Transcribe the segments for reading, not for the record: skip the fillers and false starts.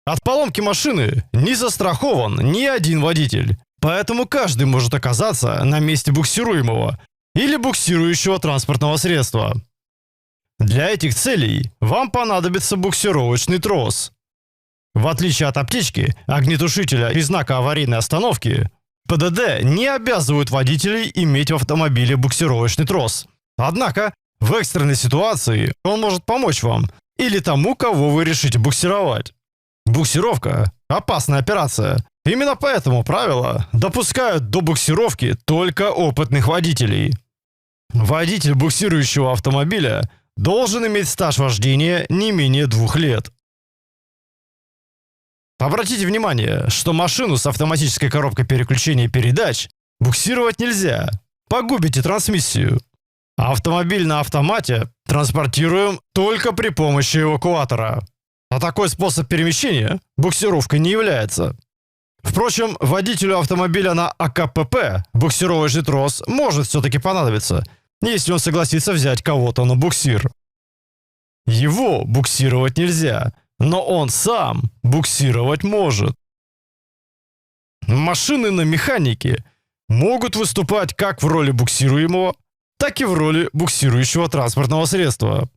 От поломки машины не застрахован ни один водитель, поэтому каждый может оказаться на месте буксируемого или буксирующего транспортного средства. Для этих целей вам понадобится буксировочный трос. В отличие от аптечки, огнетушителя и знака аварийной остановки, ПДД не обязывают водителей иметь в автомобиле буксировочный трос. Однако, в экстренной ситуации он может помочь вам или тому, кого вы решите буксировать. Буксировка – опасная операция. Именно поэтому правила допускают до буксировки только опытных водителей. Водитель буксирующего автомобиля должен иметь стаж вождения не менее 2 лет. Обратите внимание, что машину с автоматической коробкой переключения передач буксировать нельзя. Погубите трансмиссию. Автомобиль на автомате транспортируем только при помощи эвакуатора. А такой способ перемещения буксировкой не является. Впрочем, водителю автомобиля на АКПП буксировочный трос может все-таки понадобиться, если он согласится взять кого-то на буксир. Его буксировать нельзя, но он сам буксировать может. Машины на механике могут выступать как в роли буксируемого, так и в роли буксирующего транспортного средства.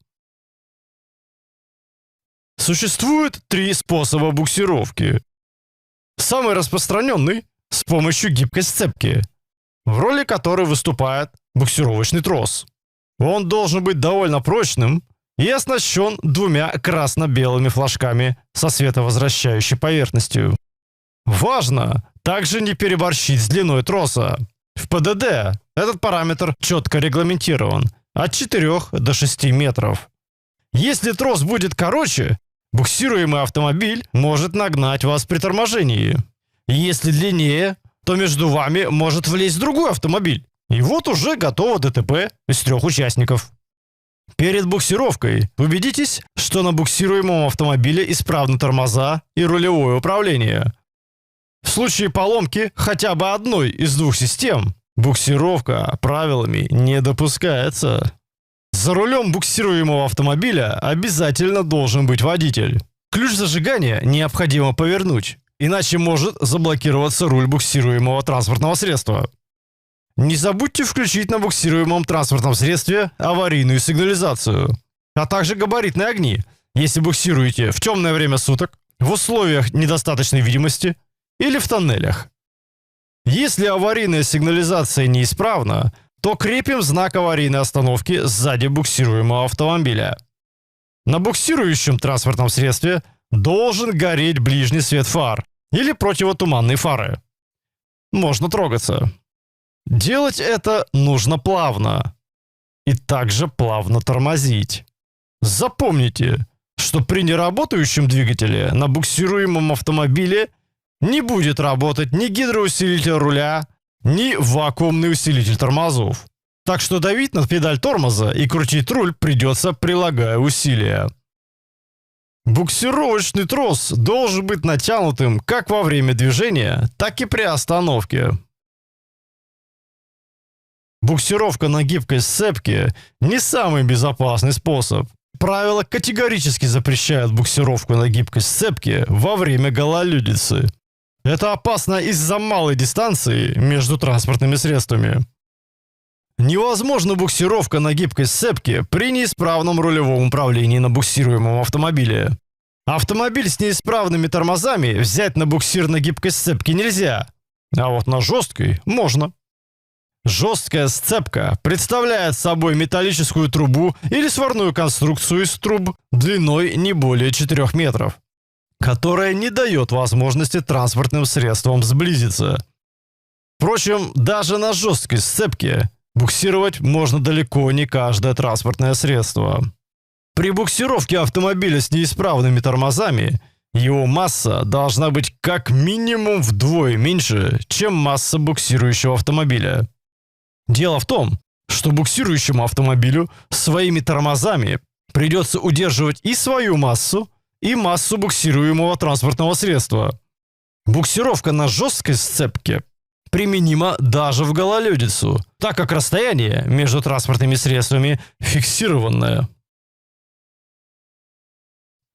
Существует 3 способа буксировки. Самый распространенный – с помощью гибкой сцепки, в роли которой выступает буксировочный трос. Он должен быть довольно прочным и оснащен 2 красно-белыми флажками со световозвращающей поверхностью. Важно также не переборщить с длиной троса. В ПДД этот параметр четко регламентирован – от 4 до 6 метров. Если трос будет короче, буксируемый автомобиль может нагнать вас при торможении. Если длиннее, то между вами может влезть другой автомобиль. И вот уже готово ДТП из 3 участников. Перед буксировкой убедитесь, что на буксируемом автомобиле исправны тормоза и рулевое управление. В случае поломки хотя бы одной из 2 систем, буксировка правилами не допускается. За рулем буксируемого автомобиля обязательно должен быть водитель. Ключ зажигания необходимо повернуть, иначе может заблокироваться руль буксируемого транспортного средства. Не забудьте включить на буксируемом транспортном средстве аварийную сигнализацию, а также габаритные огни, если буксируете в темное время суток, в условиях недостаточной видимости или в тоннелях. Если аварийная сигнализация неисправна, то крепим знак аварийной остановки сзади буксируемого автомобиля. На буксирующем транспортном средстве должен гореть ближний свет фар или противотуманные фары. Можно трогаться. Делать это нужно плавно. И также плавно тормозить. Запомните, что при неработающем двигателе на буксируемом автомобиле не будет работать ни гидроусилитель руля, ни вакуумный усилитель тормозов. Так что давить на педаль тормоза и крутить руль придется, прилагая усилия. Буксировочный трос должен быть натянутым как во время движения, так и при остановке. Буксировка на гибкой сцепке не самый безопасный способ. Правила категорически запрещают буксировку на гибкой сцепке во время гололедицы. Это опасно из-за малой дистанции между транспортными средствами. Невозможна буксировка на гибкой сцепке при неисправном рулевом управлении на буксируемом автомобиле. Автомобиль с неисправными тормозами взять на буксир на гибкой сцепке нельзя, а вот на жесткой можно. Жесткая сцепка представляет собой металлическую трубу или сварную конструкцию из труб длиной не более 4 метров, которая не дает возможности транспортным средствам сблизиться. Впрочем, даже на жесткой сцепке буксировать можно далеко не каждое транспортное средство. При буксировке автомобиля с неисправными тормозами его масса должна быть как минимум вдвое меньше, чем масса буксирующего автомобиля. Дело в том, что буксирующему автомобилю своими тормозами придется удерживать и свою массу, и массу буксируемого транспортного средства. Буксировка на жесткой сцепке применима даже в гололедицу, так как расстояние между транспортными средствами фиксированное.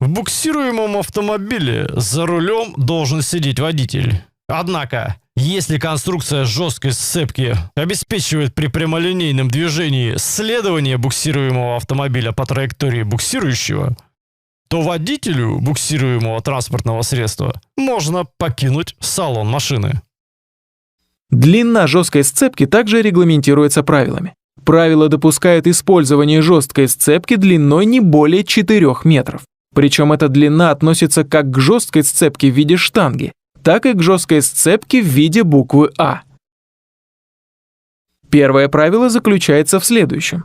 В буксируемом автомобиле за рулем должен сидеть водитель. Однако, если конструкция жесткой сцепки обеспечивает при прямолинейном движении следование буксируемого автомобиля по траектории буксирующего, то водителю буксируемого транспортного средства можно покинуть салон машины. Длина жесткой сцепки также регламентируется правилами. Правила допускают использование жесткой сцепки длиной не более 4 метров. Причем эта длина относится как к жесткой сцепке в виде штанги, так и к жесткой сцепке в виде буквы А. Первое правило заключается в следующем.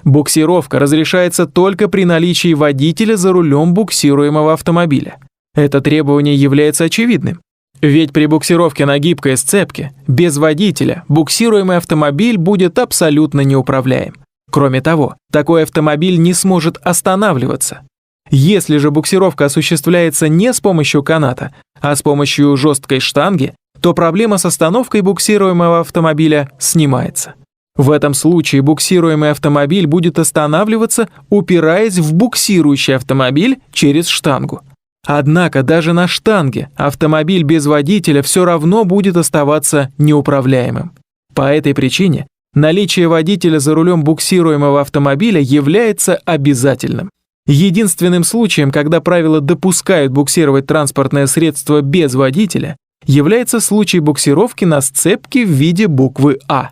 Буксировка разрешается только при наличии водителя за рулем буксируемого автомобиля. Это требование является очевидным. Ведь при буксировке на гибкой сцепке без водителя буксируемый автомобиль будет абсолютно неуправляем. Кроме того, такой автомобиль не сможет останавливаться. Если же буксировка осуществляется не с помощью каната, а с помощью жесткой штанги, то проблема с остановкой буксируемого автомобиля снимается. В этом случае буксируемый автомобиль будет останавливаться, упираясь в буксирующий автомобиль через штангу. Однако даже на штанге автомобиль без водителя все равно будет оставаться неуправляемым. По этой причине наличие водителя за рулем буксируемого автомобиля является обязательным. Единственным случаем, когда правила допускают буксировать транспортное средство без водителя, является случай буксировки на сцепке в виде буквы А.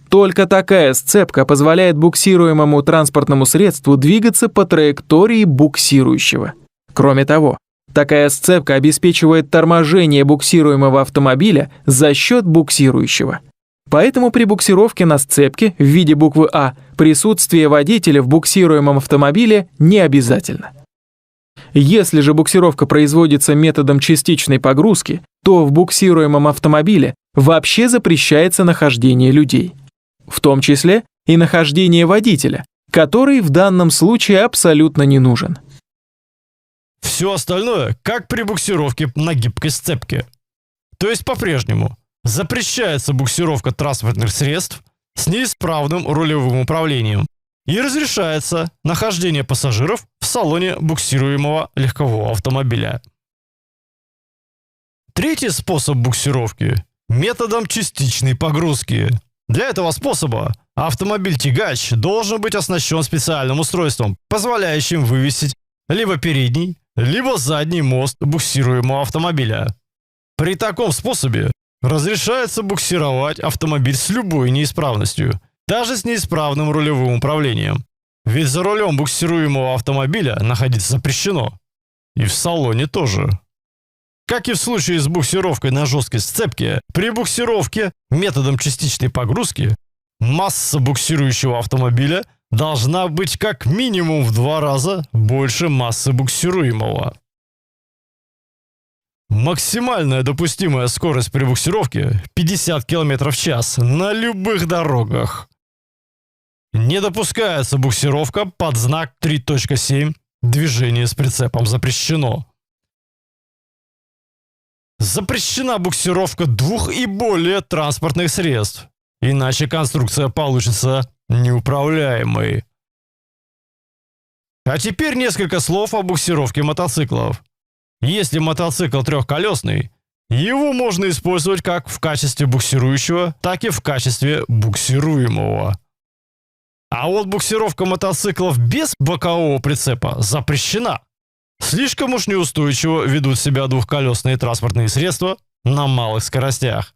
Только такая сцепка позволяет буксируемому транспортному средству двигаться по траектории буксирующего. Кроме того, такая сцепка обеспечивает торможение буксируемого автомобиля за счет буксирующего. Поэтому при буксировке на сцепке в виде буквы А присутствие водителя в буксируемом автомобиле не обязательно. Если же буксировка производится методом частичной погрузки, то в буксируемом автомобиле вообще запрещается нахождение людей. В том числе и нахождение водителя, который в данном случае абсолютно не нужен. Все остальное, как при буксировке на гибкой сцепке. То есть по-прежнему запрещается буксировка транспортных средств с неисправным рулевым управлением и разрешается нахождение пассажиров в салоне буксируемого легкового автомобиля. Третий способ буксировки – методом частичной погрузки. Для этого способа автомобиль-тягач должен быть оснащен специальным устройством, позволяющим вывесить либо передний, либо задний мост буксируемого автомобиля. При таком способе разрешается буксировать автомобиль с любой неисправностью, даже с неисправным рулевым управлением. Ведь за рулем буксируемого автомобиля находиться запрещено. И в салоне тоже. Как и в случае с буксировкой на жесткой сцепке, при буксировке методом частичной погрузки масса буксирующего автомобиля должна быть как минимум в 2 раза больше массы буксируемого. Максимальная допустимая скорость при буксировке – 50 км в час на любых дорогах. Не допускается буксировка под знак 3.7 «Движение с прицепом запрещено». Запрещена буксировка 2 и более транспортных средств, иначе конструкция получится неуправляемой. А теперь несколько слов о буксировке мотоциклов. Если мотоцикл трехколесный, его можно использовать как в качестве буксирующего, так и в качестве буксируемого. А вот буксировка мотоциклов без бокового прицепа запрещена. Слишком уж неустойчиво ведут себя двухколесные транспортные средства на малых скоростях.